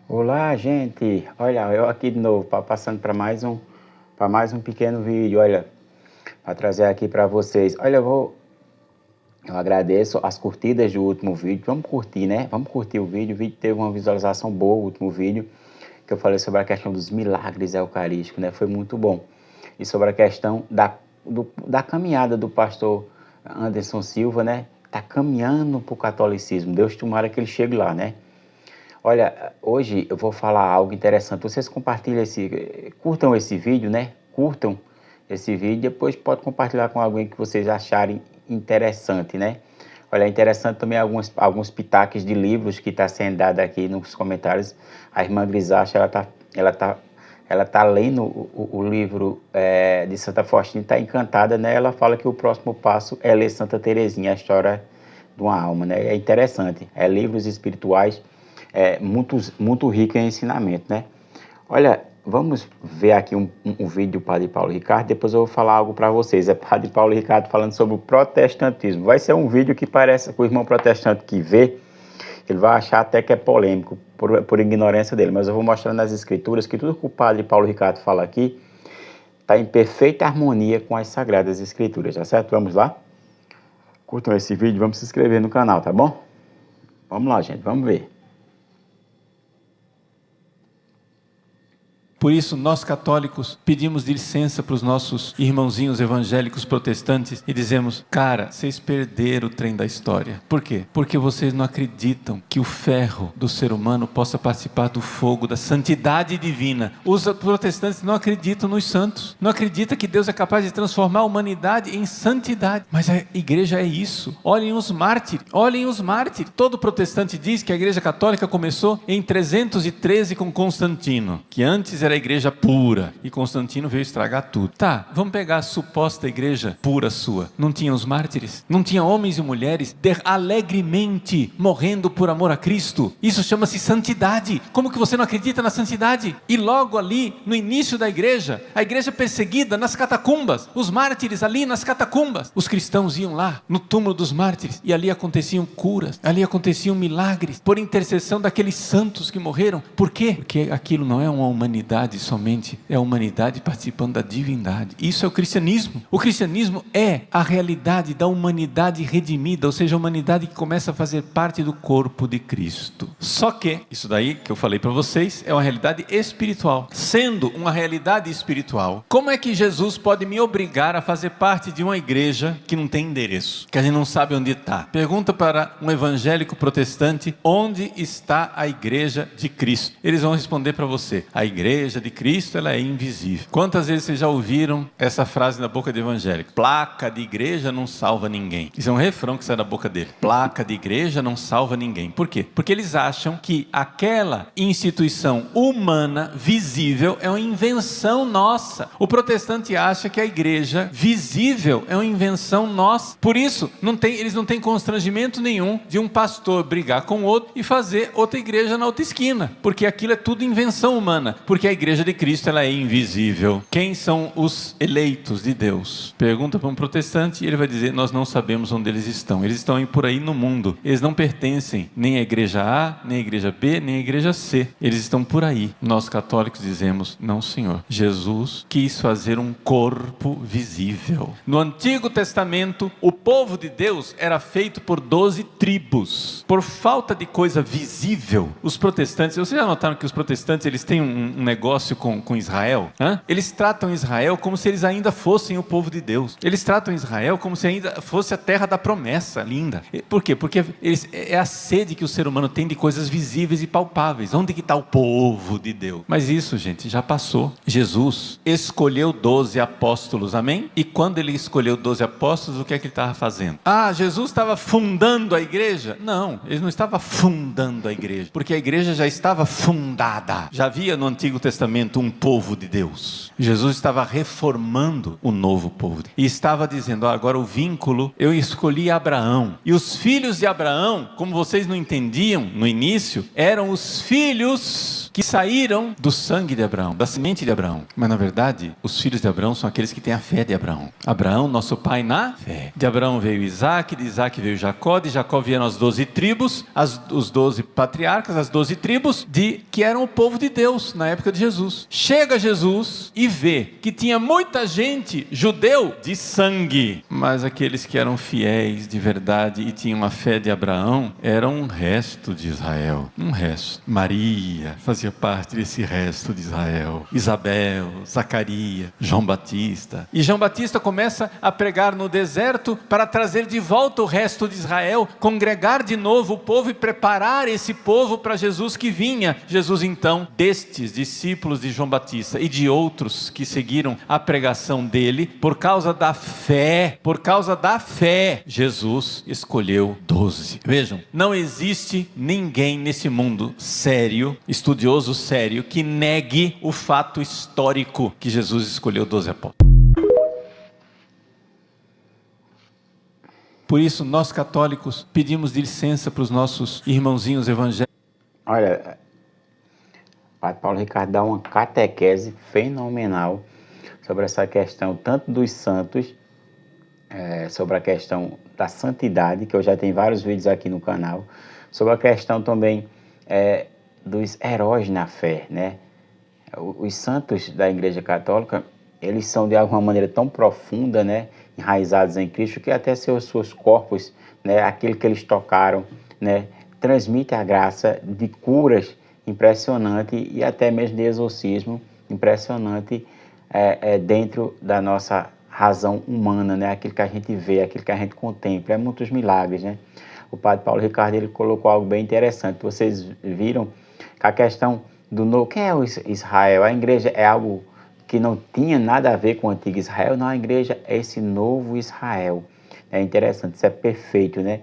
Olá, gente. Olha, eu aqui de novo, passando para mais um pequeno vídeo, olha, para trazer aqui para vocês. Olha, eu agradeço as curtidas do último vídeo. Vamos curtir, né? Vamos curtir o vídeo teve uma visualização boa, o último vídeo, que eu falei sobre a questão dos milagres eucarísticos, né? Foi muito bom. E sobre a questão da caminhada do pastor Anderson Silva, né? Tá caminhando para o catolicismo. Deus tomara que ele chegue lá, né? Olha, hoje eu vou falar algo interessante. Vocês curtam esse vídeo, né? Curtam esse vídeo, depois pode compartilhar com alguém que vocês acharem interessante, né? Olha, é interessante também alguns pitaques de livros que está sendo dado aqui nos comentários. A irmã Grisacha, ela tá lendo o livro de Santa Faustina, está encantada, né? Ela fala que o próximo passo é ler Santa Teresinha, a história de uma alma, né? É interessante, livros espirituais, muito rico em ensinamento, né? Olha, vamos ver aqui um vídeo do Padre Paulo Ricardo, depois eu vou falar algo para vocês. É Padre Paulo Ricardo falando sobre o protestantismo. Vai ser um vídeo que parece que o irmão protestante que vê, ele vai achar até que é polêmico, por ignorância dele, mas eu vou mostrar nas escrituras que tudo que o Padre Paulo Ricardo fala aqui está em perfeita harmonia com as Sagradas Escrituras, tá certo? Vamos lá? Curtam esse vídeo, vamos se inscrever no canal, tá bom? Vamos lá, gente, vamos ver. Por isso, nós católicos pedimos licença para os nossos irmãozinhos evangélicos protestantes e dizemos: cara, vocês perderam o trem da história. Por quê? Porque vocês não acreditam que o ferro do ser humano possa participar do fogo da santidade divina. Os protestantes não acreditam nos santos, não acreditam que Deus é capaz de transformar a humanidade em santidade. Mas a igreja é isso. Olhem os mártires, olhem os mártires. Todo protestante diz que a igreja católica começou em 313 com Constantino, que antes era a igreja pura, e Constantino veio estragar tudo. Tá, vamos pegar a suposta igreja pura sua. Não tinha os mártires? Não tinha homens e mulheres alegremente morrendo por amor a Cristo? Isso chama-se santidade. Como que você não acredita na santidade? E logo ali, no início da igreja, a igreja perseguida nas catacumbas, os mártires ali nas catacumbas, os cristãos iam lá no túmulo dos mártires, e ali aconteciam curas, ali aconteciam milagres, por intercessão daqueles santos que morreram. Por quê? Porque aquilo não é uma humanidade somente, é a humanidade participando da divindade. Isso é o cristianismo. O cristianismo é a realidade da humanidade redimida, ou seja, a humanidade que começa a fazer parte do corpo de Cristo. Só que, isso daí que eu falei para vocês, é uma realidade espiritual. Sendo uma realidade espiritual, como é que Jesus pode me obrigar a fazer parte de uma igreja que não tem endereço, que a gente não sabe onde está? Pergunta para um evangélico protestante: onde está a igreja de Cristo? Eles vão responder para você: a igreja de Cristo, ela é invisível. Quantas vezes vocês já ouviram essa frase na boca de evangélico? Placa de igreja não salva ninguém. Isso é um refrão que sai da boca dele. Placa de igreja não salva ninguém. Por quê? Porque eles acham que aquela instituição humana visível é uma invenção nossa. O protestante acha que a igreja visível é uma invenção nossa. Por isso, eles não têm constrangimento nenhum de um pastor brigar com outro e fazer outra igreja na outra esquina, porque aquilo é tudo invenção humana. Porque a igreja de Cristo, ela é invisível. Quem são os eleitos de Deus? Pergunta para um protestante e ele vai dizer: nós não sabemos onde eles estão. Eles estão por aí no mundo. Eles não pertencem nem à igreja A, nem à igreja B, nem à igreja C. Eles estão por aí. Nós católicos dizemos: não, Senhor. Jesus quis fazer um corpo visível. No Antigo Testamento, o povo de Deus era feito por 12 tribos. Por falta de coisa visível, os protestantes, vocês já notaram que os protestantes, eles têm um negócio com Israel? Eles tratam Israel como se eles ainda fossem o povo de Deus. Eles tratam Israel como se ainda fosse a terra da promessa linda. Por quê? Porque é a sede que o ser humano tem de coisas visíveis e palpáveis. Onde que está o povo de Deus? Mas isso, gente, já passou. Jesus escolheu 12 apóstolos, amém? E quando ele escolheu 12 apóstolos, o que é que ele estava fazendo? Jesus estava fundando a igreja? Não, ele não estava fundando a igreja, porque a igreja já estava fundada. Já havia no Antigo Testamento um povo de Deus. Jesus estava reformando o novo povo e estava dizendo: agora o vínculo, eu escolhi Abraão, e os filhos de Abraão, como vocês não entendiam no início, eram os filhos que saíram do sangue de Abraão, da semente de Abraão. Mas na verdade, os filhos de Abraão são aqueles que têm a fé de Abraão. Abraão, nosso pai na fé. De Abraão veio Isaac, de Isaac veio Jacó, de Jacó vieram as 12 tribos, os 12 patriarcas, as 12 tribos, que eram o povo de Deus na época de Jesus. Chega Jesus e vê que tinha muita gente judeu de sangue, mas aqueles que eram fiéis de verdade e tinham a fé de Abraão eram um resto de Israel. Um resto. Maria fazia parte desse resto de Israel. Isabel, Zacarias, João Batista. E João Batista começa a pregar no deserto para trazer de volta o resto de Israel, congregar de novo o povo e preparar esse povo para Jesus que vinha. Jesus então, destes discípulos de João Batista e de outros que seguiram a pregação dele, por causa da fé, Jesus escolheu 12. Vejam, não existe ninguém nesse mundo sério, estudioso sério, que negue o fato histórico que Jesus escolheu 12 apóstolos. Por isso, nós católicos pedimos licença para os nossos irmãozinhos evangélicos. Olha, o Padre Paulo Ricardo dá uma catequese fenomenal sobre essa questão, tanto dos santos, sobre a questão da santidade, que eu já tenho vários vídeos aqui no canal, sobre a questão também dos heróis na fé, né? Os santos da Igreja Católica, eles são de alguma maneira tão profunda, né, enraizados em Cristo, que até seus corpos, né, aquilo que eles tocaram, né, transmite a graça de curas impressionante e até mesmo de exorcismo impressionante dentro da nossa razão humana, né, aquilo que a gente vê, aquilo que a gente contempla, muitos milagres, né? O Padre Paulo Ricardo, ele colocou algo bem interessante. Vocês viram que a questão do novo, quem é o Israel? A igreja é algo que não tinha nada a ver com o antigo Israel, não, a igreja é esse novo Israel. É interessante, isso é perfeito, né?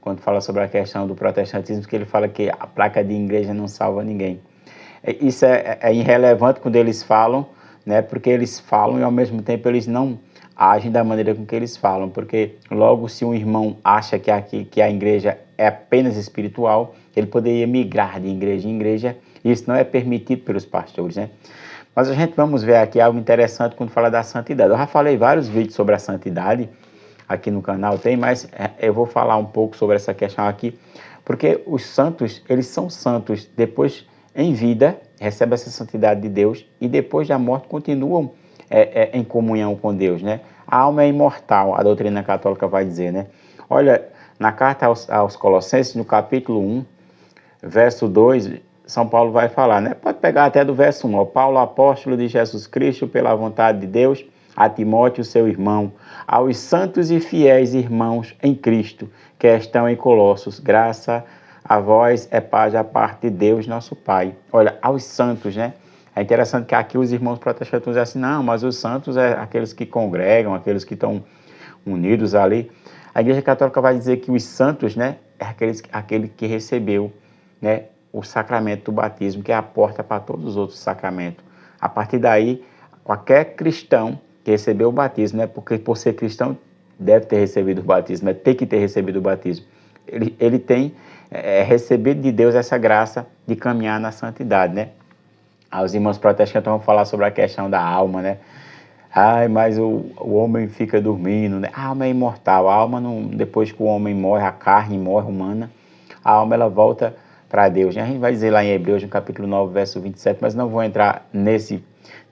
Quando fala sobre a questão do protestantismo, que ele fala que a placa de igreja não salva ninguém. Isso é irrelevante quando eles falam, né? Porque eles falam e ao mesmo tempo eles não agem da maneira com que eles falam, porque logo se um irmão acha que a igreja é apenas espiritual, ele poderia migrar de igreja em igreja, e isso não é permitido pelos pastores, né? Mas a gente vamos ver aqui algo interessante quando fala da santidade. Eu já falei vários vídeos sobre a santidade aqui no canal, mas eu vou falar um pouco sobre essa questão aqui, porque os santos, eles são santos depois em vida, recebem essa santidade de Deus, e depois da morte continuam em comunhão com Deus, né? A alma é imortal, a doutrina católica vai dizer, né? Olha, na carta aos Colossenses, no capítulo 1, verso 2, São Paulo vai falar, né? Pode pegar até do verso 1, ó, Paulo, apóstolo de Jesus Cristo, pela vontade de Deus, a Timóteo, seu irmão, aos santos e fiéis irmãos em Cristo, que estão em Colossos, graça a vós é paz da parte de Deus, nosso Pai. Olha, aos santos, né? É interessante que aqui os irmãos protestantes dizem assim, não, mas os santos é aqueles que congregam, aqueles que estão unidos ali. A Igreja Católica vai dizer que os santos, né, é aquele que recebeu, né, o sacramento do batismo, que é a porta para todos os outros sacramentos. A partir daí, qualquer cristão que recebeu o batismo, né, porque por ser cristão deve ter recebido o batismo, tem que ter recebido o batismo. Ele tem recebido de Deus essa graça de caminhar na santidade, né? Os irmãos protestantes vão falar sobre a questão da alma, né? Ai, mas o homem fica dormindo, né? A alma é imortal, a alma, não, depois que o homem morre, a carne morre humana, a alma ela volta para Deus, né? A gente vai dizer lá em Hebreus, no capítulo 9, verso 27, mas não vou entrar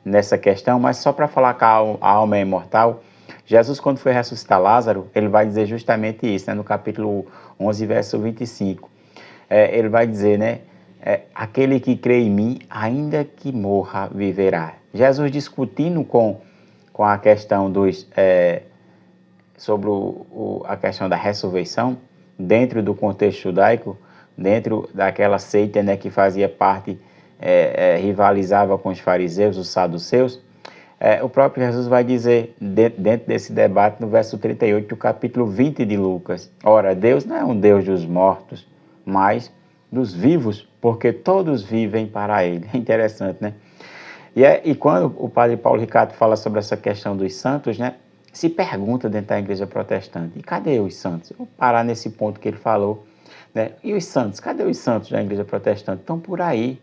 nessa questão, mas só para falar que a alma é imortal, Jesus, quando foi ressuscitar Lázaro, ele vai dizer justamente isso, né? No capítulo 11, verso 25. Ele vai dizer, né? Aquele que crê em mim, ainda que morra, viverá. Jesus discutindo com a questão sobre a questão da ressurreição, dentro do contexto judaico, dentro daquela seita, né, que fazia parte, rivalizava com os fariseus, os saduceus, o próprio Jesus vai dizer, dentro desse debate, no verso 38 do capítulo 20 de Lucas, ora, Deus não é um Deus dos mortos, mas dos vivos, porque todos vivem para Ele. É interessante, né? E quando o Padre Paulo Ricardo fala sobre essa questão dos santos, né, se pergunta dentro da igreja protestante, e cadê os santos? Eu vou parar nesse ponto que ele falou, né? E os santos? Cadê os santos da igreja protestante? Estão por aí,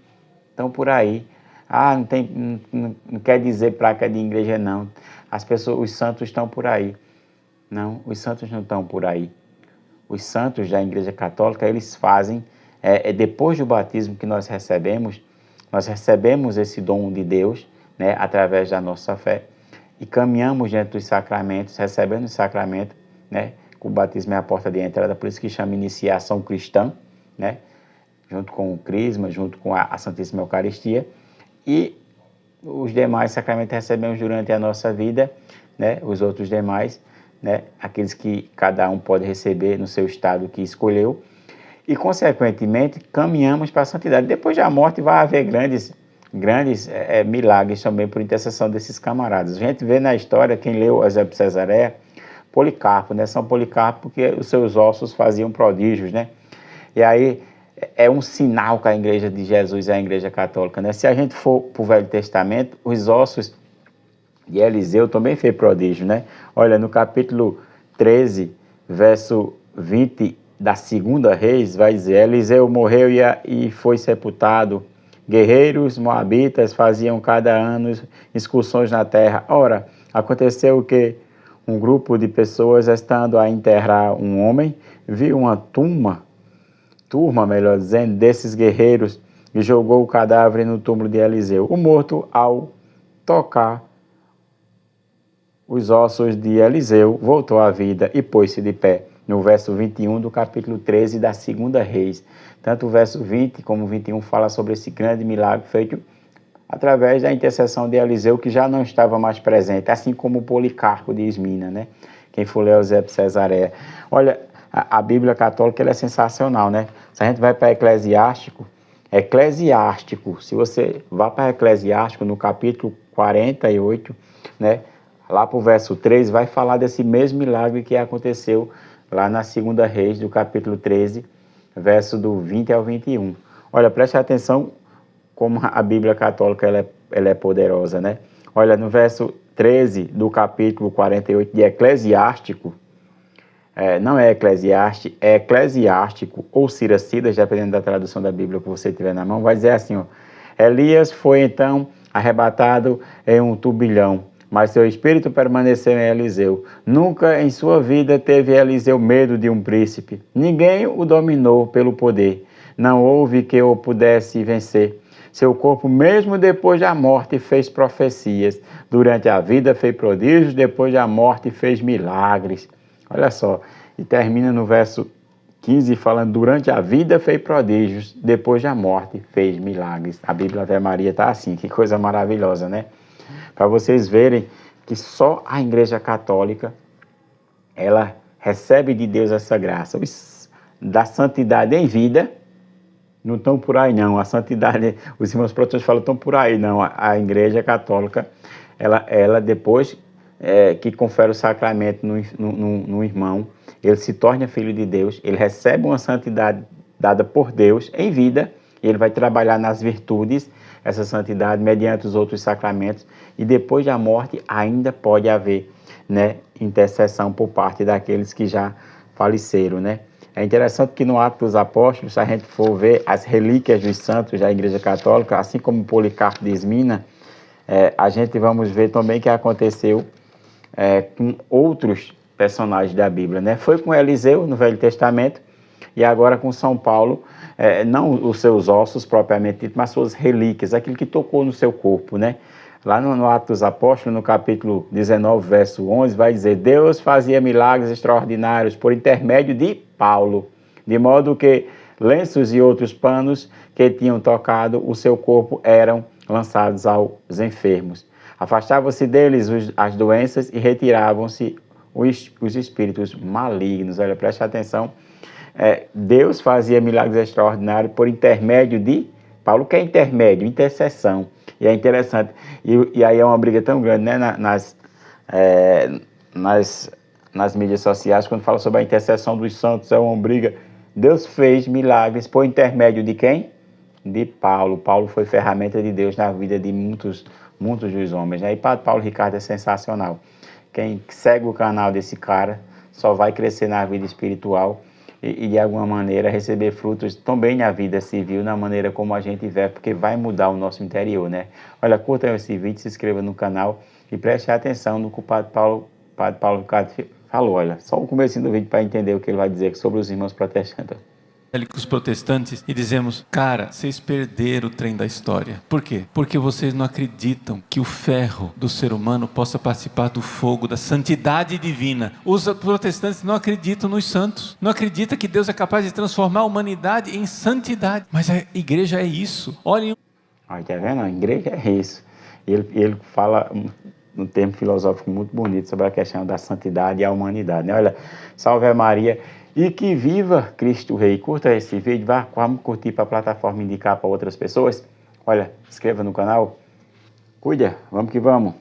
estão por aí. Ah, não quer dizer placa de igreja, não. As pessoas, os santos estão por aí. Não, os santos não estão por aí. Os santos da Igreja Católica, eles fazem, depois do batismo que nós recebemos esse dom de Deus, né, através da nossa fé, e caminhamos diante dos sacramentos, recebendo o sacramento, né, o batismo é a porta de entrada, por isso que chama iniciação cristã, né, junto com o crisma, junto com a Santíssima Eucaristia, e os demais sacramentos recebemos durante a nossa vida, né, os outros demais, né, aqueles que cada um pode receber no seu estado que escolheu, e consequentemente caminhamos para a santidade. Depois da morte vai haver grandes milagres também por intercessão desses camaradas. A gente vê na história, quem leu Eusébio de Cesareia, Policarpo, né, São Policarpo, porque os seus ossos faziam prodígios, né, e aí é um sinal que a Igreja de Jesus é a Igreja Católica, né? Se a gente for para o Velho Testamento, os ossos de Eliseu também fez prodígio, né? Olha, no capítulo 13, verso 20 da segunda Reis, vai dizer, Eliseu morreu e foi sepultado. Guerreiros moabitas faziam cada ano excursões na terra. Ora, aconteceu que um grupo de pessoas, estando a enterrar um homem, viu uma turma, melhor dizendo, desses guerreiros e jogou o cadáver no túmulo de Eliseu. O morto, ao tocar os ossos de Eliseu, voltou à vida e pôs-se de pé. No verso 21 do capítulo 13 da segunda Reis. Tanto o verso 20 como o 21 fala sobre esse grande milagre feito através da intercessão de Eliseu, que já não estava mais presente, assim como Policarpo de Esmina, né? Quem for ler Eusébio de Cesareia. Olha, a Bíblia Católica ela é sensacional, né? Se a gente vai para Eclesiástico, se você vai para Eclesiástico, no capítulo 48, né? Lá para o verso 3, vai falar desse mesmo milagre que aconteceu lá na segunda Reis, do capítulo 13, verso do 20 ao 21. Olha, preste atenção como a Bíblia Católica ela é poderosa, né? Olha, no verso 13 do capítulo 48 de Eclesiástico, não é Eclesiastes, é Eclesiástico ou Siracidas, dependendo da tradução da Bíblia que você tiver na mão, vai dizer assim, ó, Elias foi então arrebatado em um turbilhão, mas seu espírito permaneceu em Eliseu. Nunca em sua vida teve Eliseu medo de um príncipe. Ninguém o dominou pelo poder. Não houve que o pudesse vencer. Seu corpo, mesmo depois da morte, fez profecias. Durante a vida fez prodígios, depois da morte fez milagres. Olha só, e termina no verso 15 falando, durante a vida fez prodígios, depois da morte fez milagres. A Bíblia Ave Maria está assim, que coisa maravilhosa, né? Para vocês verem que só a Igreja Católica, ela recebe de Deus essa graça. Da santidade em vida, não estão por aí não, a santidade, os irmãos protestantes falam, estão por aí não, a Igreja Católica, ela depois que confere o sacramento no irmão, ele se torna filho de Deus, ele recebe uma santidade dada por Deus em vida, e ele vai trabalhar nas virtudes, essa santidade, mediante os outros sacramentos, e depois da morte ainda pode haver, né, intercessão por parte daqueles que já faleceram, né? É interessante que no Atos dos Apóstolos, se a gente for ver as relíquias dos santos da Igreja Católica, assim como Policarpo de Esmina, a gente vamos ver também que aconteceu com outros personagens da Bíblia, né? Foi com Eliseu no Velho Testamento e agora com São Paulo, não os seus ossos propriamente dito, mas suas relíquias, aquilo que tocou no seu corpo, né? Lá no Atos dos Apóstolos, no capítulo 19, verso 11, vai dizer, Deus fazia milagres extraordinários por intermédio de Paulo, de modo que lenços e outros panos que tinham tocado o seu corpo eram lançados aos enfermos. Afastavam-se deles as doenças e retiravam-se os espíritos malignos. Olha, preste atenção. Deus fazia milagres extraordinários por intermédio de Paulo. O que é intermédio? Intercessão. E é interessante. E aí é uma briga tão grande, né, nas mídias sociais, quando fala sobre a intercessão dos santos, é uma briga. Deus fez milagres por intermédio de quem? De Paulo. Paulo foi ferramenta de Deus na vida de muitos dos homens, né? E Padre Paulo Ricardo é sensacional. Quem segue o canal desse cara só vai crescer na vida espiritual e de alguma maneira receber frutos também na vida civil, na maneira como a gente vê, porque vai mudar o nosso interior, né? Olha, curta esse vídeo, se inscreva no canal e preste atenção no que o Padre Paulo Ricardo falou. Olha, só o comecinho do vídeo para entender o que ele vai dizer sobre os irmãos protestantes. Evangélicos protestantes e dizemos, cara, vocês perderam o trem da história. Por quê? Porque vocês não acreditam que o ferro do ser humano possa participar do fogo da santidade divina. Os protestantes não acreditam nos santos, não acreditam que Deus é capaz de transformar a humanidade em santidade. Mas a igreja é isso. Olhem. Olha, tá vendo? A igreja é isso. Ele fala um termo filosófico muito bonito sobre a questão da santidade e a humanidade, né? Olha, salve Maria. E que viva Cristo Rei. Curta esse vídeo, vamos curtir para a plataforma indicar para outras pessoas. Olha, inscreva no canal. Cuida, vamos que vamos.